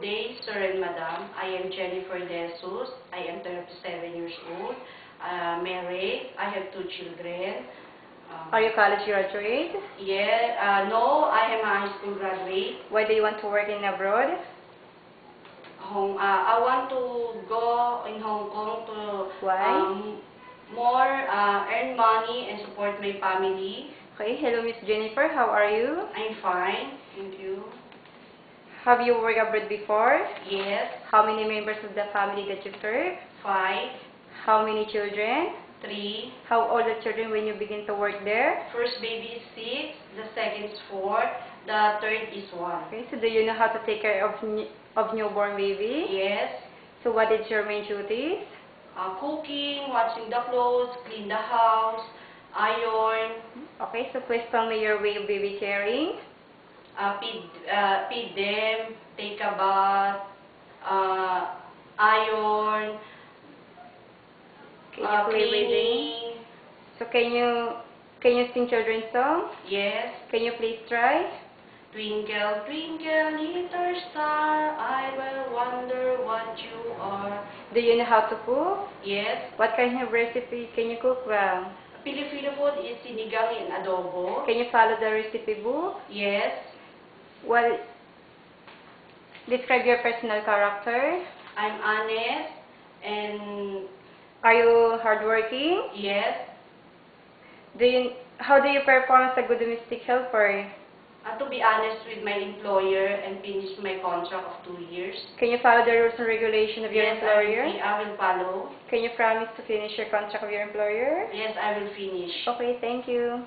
Good day, sir and madam. I am Jennifer De Jesus. I am 37 years old, married. I have 2 children. Are you college graduate? No, I am a high school graduate. Why do you want to work in abroad? I want to go in Hong Kong to Why? more earn money and support my family. Okay, hello Miss Jennifer, how are you? I'm fine, thank you. Have you worked abroad before? Yes, How many members of the family that you serve? 5, How many children? 3. How old are children when you begin to work there? First baby is 6, the second is 4, the third is 1. Okay, so do you know how to take care of newborn baby? Yes, So what is your main duties? cooking, washing the clothes, clean the house, iron, Okay, so please tell me your way of baby caring. feed them, take a bath, iron, Can you play with them? cleaning. So can you sing children's song? Yes. Can you please try? Twinkle, twinkle, little star, I will wonder what you are. Do you know how to cook? Yes. What kind of recipe can you cook well? Filipino food is sinigang and adobo. Can you follow the recipe book? Yes. Well, describe your personal character. I'm honest and Are you hardworking? yes. How do you perform as a good domestic helper? To be honest with my employer and finish my contract of 2 years. Can you follow the rules and regulation of your Yes, employer? I will follow. Can you promise to finish your contract of your employer? Yes, I will finish. Okay, thank you.